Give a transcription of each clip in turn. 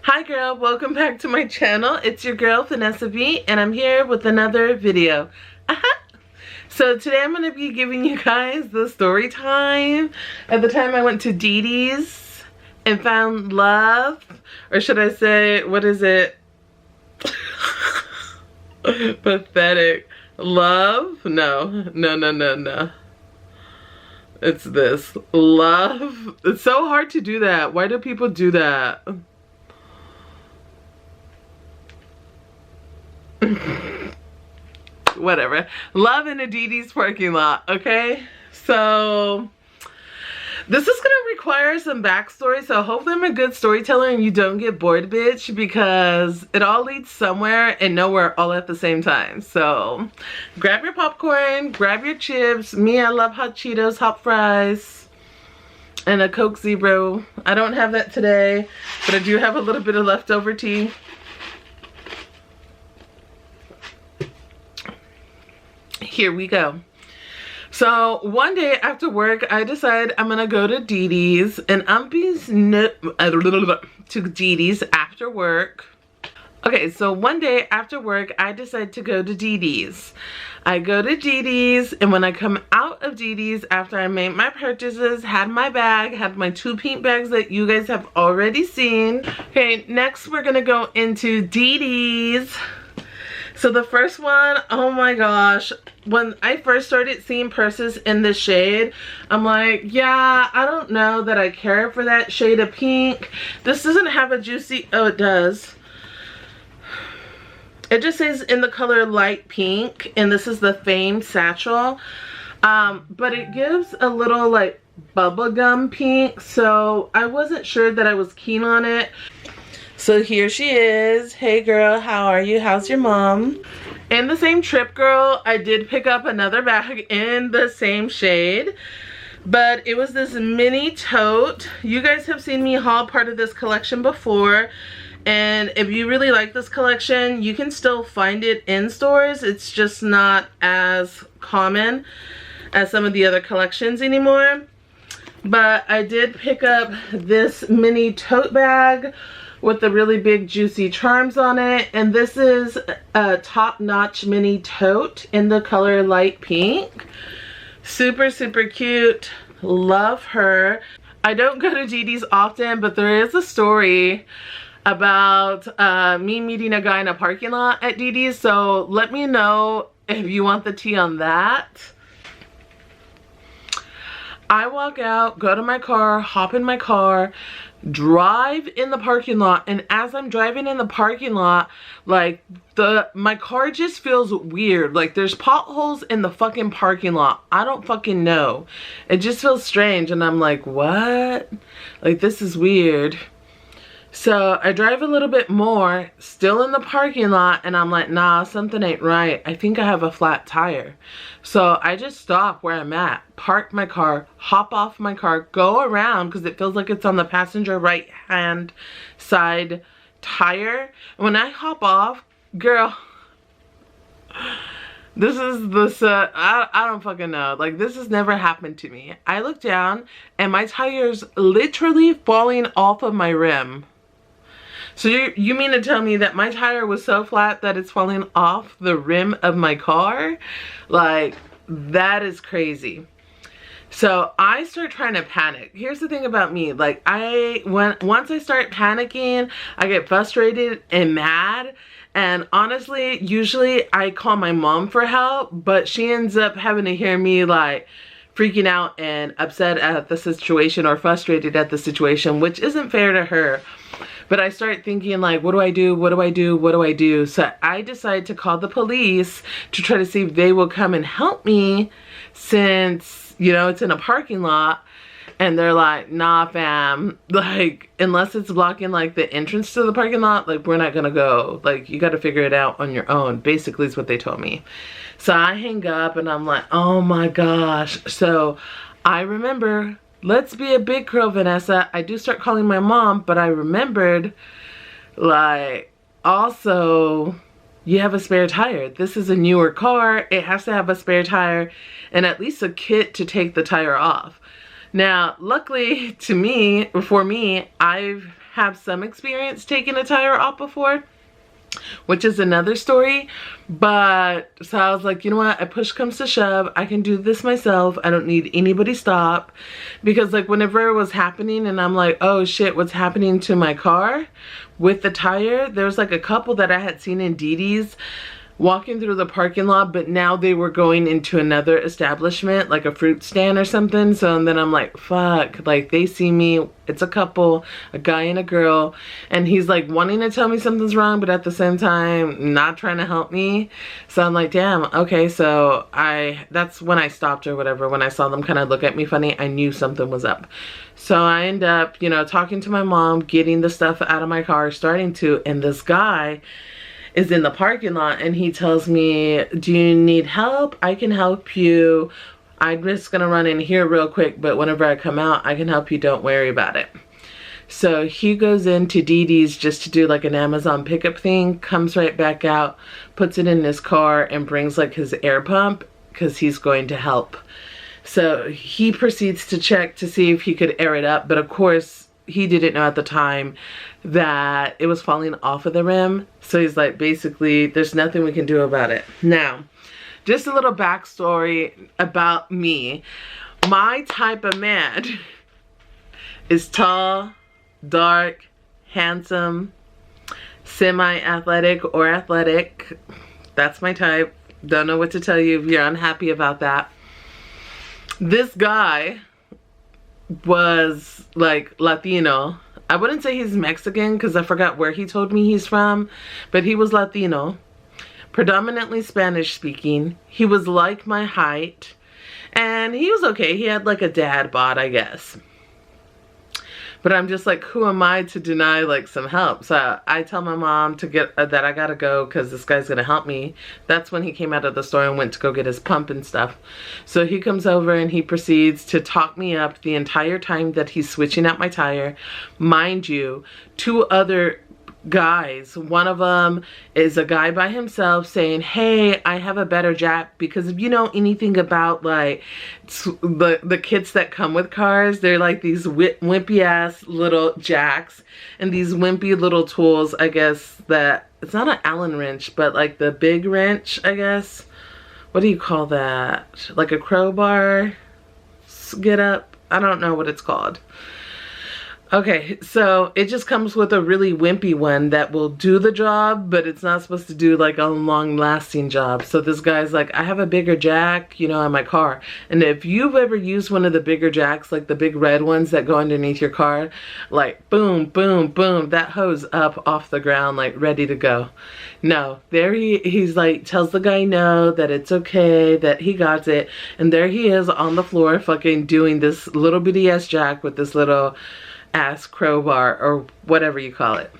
Hi girl, welcome back to my channel. It's your girl Vanessa V and I'm here with another video. So today I'm going to be giving you guys the story time at the time I went to Dee Dee's and found love. Or should I say, what is it? Pathetic. Love? No. It's this. Love. It's so hard to do that. Why do people do that? Whatever. Love in a Dee Dee's parking lot, okay? So this is gonna require some backstory, so hopefully I'm a good storyteller and you don't get bored, bitch, because it all leads somewhere and nowhere all at the same time. So grab your popcorn, grab your chips. Me, I love hot Cheetos, hot fries, and a Coke Zero. I don't have that today, but I do have a little bit of leftover tea. Here we go. So one day after work, I decide I'm gonna go to Dee Dee's, and I'm being to Dee Dee's after work. Okay, so one day after work, I decide to go to Dee Dee's. I go to Dee Dee's, and when I come out of Dee Dee's after I made my purchases, had my bag, had my 2 pink bags that you guys have already seen. Okay, next we're gonna go into Dee Dee's. So the first one, oh my gosh, when I first started seeing purses in this shade, I'm like, yeah, I don't know that I care for that shade of pink. This doesn't have a juicy, oh it does. It just says in the color light pink, and this is the Fame Satchel. But it gives a little like bubblegum pink, so I wasn't sure that I was keen on it. So here she is. Hey girl, how are you? How's your mom? In the same trip, girl, I did pick up another bag in the same shade, but it was this mini tote. You guys have seen me haul part of this collection before, and if you really like this collection, you can still find it in stores. It's just not as common as some of the other collections anymore. But I did pick up this mini tote bag with the really big juicy charms on it, and this is a top-notch mini tote in the color light pink. Super cute. Love her. I don't go to Dee Dee's often, but there is a story about me meeting a guy in a parking lot at Dee Dee's, so let me know if you want the tea on that. I walk out, go to my car, hop in my car, drive in the parking lot, and as I'm driving in the parking lot, like my car just feels weird. Like there's potholes in the fucking parking lot. I don't fucking know. It just feels strange, and I'm like, what? Like this is weird. So I drive a little bit more, still in the parking lot, and I'm like, nah, something ain't right. I think I have a flat tire. So I just stop where I'm at, park my car, hop off my car, go around because it feels like it's on the passenger right hand side tire. When I hop off, girl, this is the I don't fucking know. Like this has never happened to me. I look down and my tire's literally falling off of my rim. So you mean to tell me that my tire was so flat that it's falling off the rim of my car? Like, that is crazy. So I start trying to panic. Here's the thing about me. Like, once I start panicking, I get frustrated and mad. And honestly, usually I call my mom for help, but she ends up having to hear me like freaking out and upset at the situation or frustrated at the situation, which isn't fair to her. But I start thinking like, what do I do? What do I do? What do I do? So I decide to call the police to try to see if they will come and help me, since, you know, it's in a parking lot. And they're like, nah fam, like unless it's blocking like the entrance to the parking lot, like we're not gonna go. Like you gotta figure it out on your own, basically is what they told me. So I hang up and I'm like, oh my gosh. So I remember, let's be a big girl, Vanessa. I do start calling my mom, but I remembered, like, also, you have a spare tire. This is a newer car. It has to have a spare tire and at least a kit to take the tire off. Now, luckily for me, I've have some experience taking a tire off before, which is another story. But so I was like, you know what, if push comes to shove, I can do this myself. I don't need anybody stop. Because like whenever it was happening and I'm like, oh shit, what's happening to my car with the tire, there's like a couple that I had seen in Dee Dee's walking through the parking lot, but now they were going into another establishment, like a fruit stand or something. So and then I'm like, fuck, like they see me, it's a couple, a guy and a girl, and he's like wanting to tell me something's wrong, but at the same time not trying to help me. So I'm like, damn, okay. So that's when I stopped or whatever. When I saw them kind of look at me funny, I knew something was up. So I end up, you know, talking to my mom, getting the stuff out of my car, starting to, and this guy is in the parking lot and he tells me, do you need help? I can help you. I'm just gonna run in here real quick, but whenever I come out, I can help you, don't worry about it. So he goes into Dee Dee's just to do like an Amazon pickup thing, comes right back out, puts it in his car and brings like his air pump because he's going to help. So he proceeds to check to see if he could air it up, but of course he didn't know at the time that it was falling off of the rim. So he's like, basically, there's nothing we can do about it. Now, just a little backstory about me. My type of man is tall, dark, handsome, semi-athletic or athletic. That's my type. Don't know what to tell you if you're unhappy about that. This guy was like Latino. I wouldn't say he's Mexican because I forgot where he told me he's from, but he was Latino, predominantly Spanish speaking. He was like my height and he was okay. He had like a dad bod, I guess. But I'm just like, who am I to deny like some help? So I tell my mom to get that I gotta go because this guy's gonna help me. That's when he came out of the store and went to go get his pump and stuff. So he comes over and he proceeds to talk me up the entire time that he's switching out my tire. Mind you, two other guys, one of them is a guy by himself saying, hey, I have a better jack, because if you know anything about like the kits that come with cars, they're like these wimpy ass little jacks and these wimpy little tools, I guess, that it's not an Allen wrench, but like the big wrench, I guess. What do you call that? Like a crowbar get up? I don't know what it's called. Okay, so it just comes with a really wimpy one that will do the job, but it's not supposed to do like a long-lasting job. So this guy's like, I have a bigger jack, you know, in my car. And if you've ever used one of the bigger jacks, like the big red ones that go underneath your car, like boom, boom, boom, that hose up off the ground, like ready to go. No, there he's like, tells the guy no, that it's okay, that he got it. And there he is on the floor fucking doing this little bitty ass jack with this little ass crowbar or whatever you call it.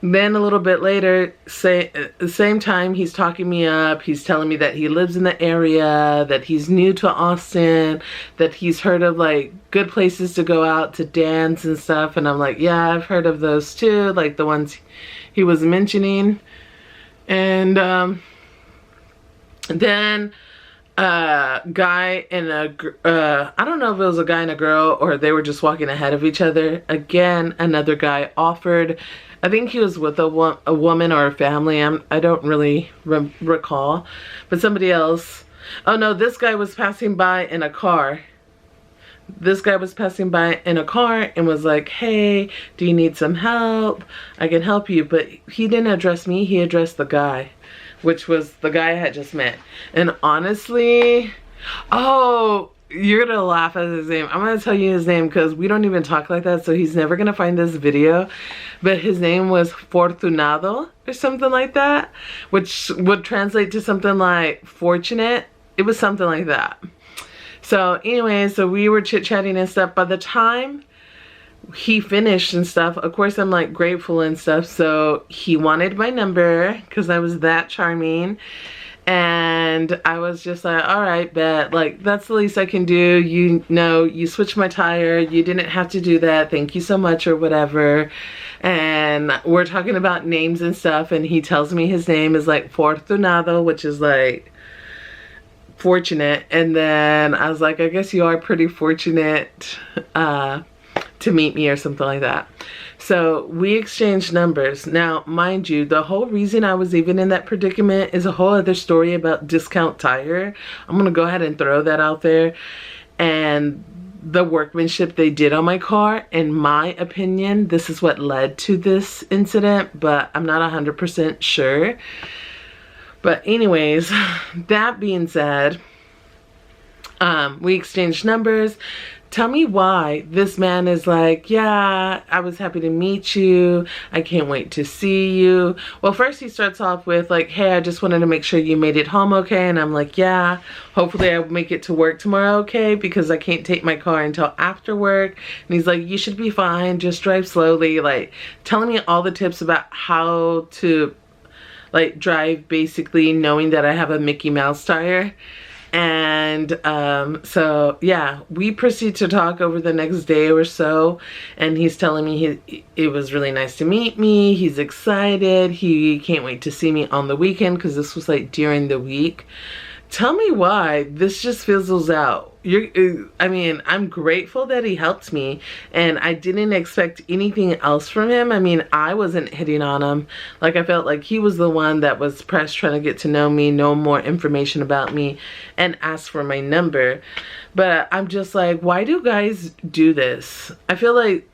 Then a little bit later, the same time he's talking me up, he's telling me that he lives in the area, that he's new to Austin, that he's heard of like good places to go out to dance and stuff. And I'm like, yeah, I've heard of those too, like the ones he was mentioning. And then guy and I don't know if it was a guy and a girl or they were just walking ahead of each other. Again, another guy offered, I think he was with a woman or a family, I don't really recall, but somebody else. Oh no, this guy was passing by in a car. This guy was passing by in a car and was like, hey, do you need some help? I can help you. But he didn't address me, he addressed the guy, which was the guy I had just met. And honestly, oh, you're gonna laugh at his name. I'm gonna tell you his name because we don't even talk like that, so he's never gonna find this video. But his name was Fortunado or something like that, which would translate to something like fortunate. It was something like that. So anyway, so we were chit-chatting and stuff. By the time he finished and stuff, of course I'm like grateful and stuff, so he wanted my number because I was that charming. And I was just like, all right, bet, like that's the least I can do. You know, you switched my tire, you didn't have to do that, thank you so much or whatever. And we're talking about names and stuff, and he tells me his name is like Fortunado, which is like fortunate. And then I was like, I guess you are pretty fortunate to meet me or something like that. So we exchanged numbers. Now, mind you, the whole reason I was even in that predicament is a whole other story about Discount Tire. I'm gonna go ahead and throw that out there. And the workmanship they did on my car, in my opinion, this is what led to this incident, but I'm not 100% sure. But anyways, that being said, we exchanged numbers. Tell me why this man is like, yeah, I was happy to meet you. I can't wait to see you. Well, first he starts off with like, hey, I just wanted to make sure you made it home okay. And I'm like, yeah, hopefully I'll make it to work tomorrow okay, because I can't take my car until after work. And he's like, you should be fine. Just drive slowly. Like telling me all the tips about how to like drive, basically knowing that I have a Mickey Mouse tire. And so yeah, we proceed to talk over the next day or so, and he's telling me it was really nice to meet me. He's excited. He can't wait to see me on the weekend, because this was like during the week. Tell me why this just fizzles out. I mean, I'm grateful that he helped me, and I didn't expect anything else from him. I mean, I wasn't hitting on him. Like, I felt like he was the one that was pressed, trying to get to know me, know more information about me, and ask for my number. But I'm just like, why do guys do this? I feel like,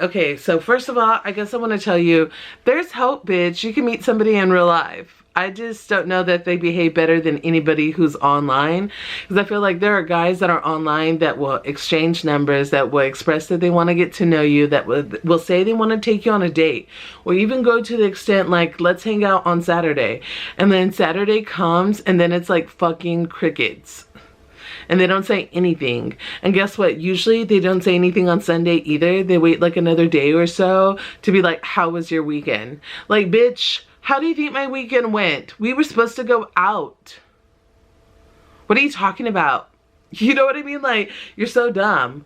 okay, so first of all, I guess I want to tell you, there's hope, bitch. You can meet somebody in real life. I just don't know that they behave better than anybody who's online, because I feel like there are guys that are online that will exchange numbers, that will express that they want to get to know you, that will say they want to take you on a date, or even go to the extent like, let's hang out on Saturday. And then Saturday comes and then it's like fucking crickets. And they don't say anything. And guess what? Usually they don't say anything on Sunday either. They wait like another day or so to be like, how was your weekend? Like, bitch, how do you think my weekend went? We were supposed to go out. What are you talking about? You know what I mean? Like, you're so dumb.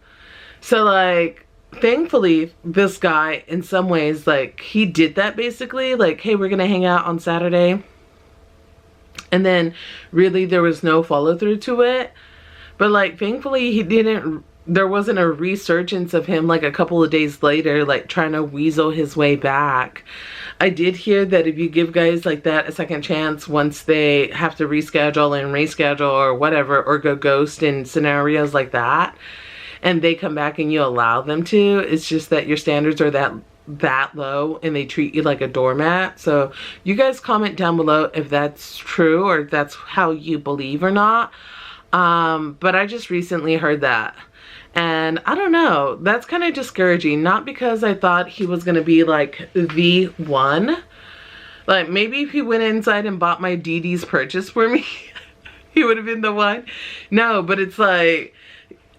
So like, thankfully, this guy, in some ways, like, he did that basically. Like, hey, we're gonna hang out on Saturday. And then really there was no follow through to it. But like, thankfully he didn't, there wasn't a resurgence of him like a couple of days later, like trying to weasel his way back. I did hear that if you give guys like that a second chance, once they have to reschedule and reschedule or whatever, or go ghost in scenarios like that, and they come back and you allow them to, it's just that your standards are that low and they treat you like a doormat. So you guys comment down below if that's true or if that's how you believe or not. But I just recently heard that. And I don't know, that's kind of discouraging. Not because I thought he was going to be like the one. Like, maybe if he went inside and bought my DD's purchase for me, he would have been the one. No, but it's like,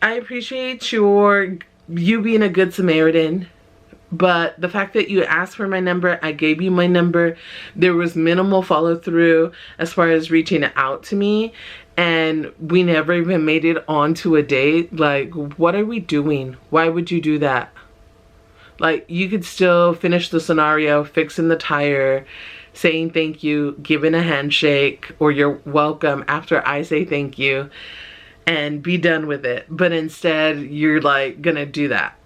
I appreciate you being a good Samaritan. But the fact that you asked for my number, I gave you my number, there was minimal follow through as far as reaching out to me, and we never even made it onto a date. Like, what are we doing? Why would you do that? Like, you could still finish the scenario, fixing the tire, saying thank you, giving a handshake, or you're welcome after I say thank you, and be done with it. But instead, you're like gonna do that.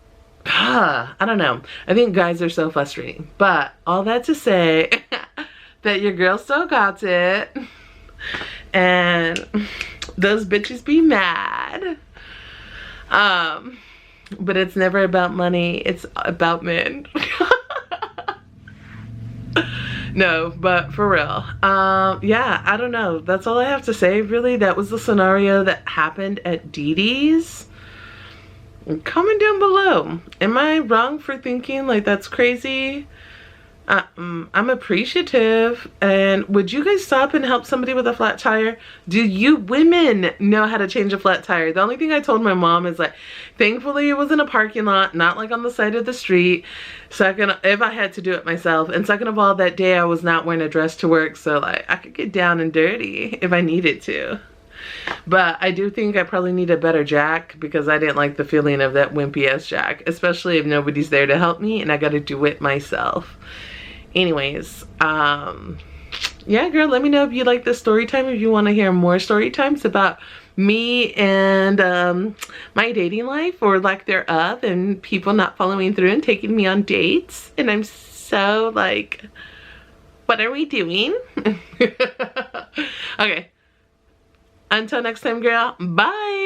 I don't know. I think guys are so frustrating. But all that to say that your girl still got it. And those bitches be mad. But it's never about money. It's about men. No, but for real. Yeah, I don't know. That's all I have to say, really. That was the scenario that happened at DD's. Comment down below. Am I wrong for thinking like that's crazy? I'm appreciative. And would you guys stop and help somebody with a flat tire? Do you women know how to change a flat tire? The only thing I told my mom is like, thankfully it was in a parking lot, not like on the side of the street. Second, if I had to do it myself. And second of all, that day I was not wearing a dress to work, so like I could get down and dirty if I needed to. But I do think I probably need a better jack, because I didn't like the feeling of that wimpy ass jack, especially if nobody's there to help me and I gotta do it myself. Anyways, yeah, girl, let me know if you like this story time, if you want to hear more story times about me and my dating life, or lack thereof, and people not following through and taking me on dates. And I'm so like, what are we doing? Okay. Until next time, girl. Bye.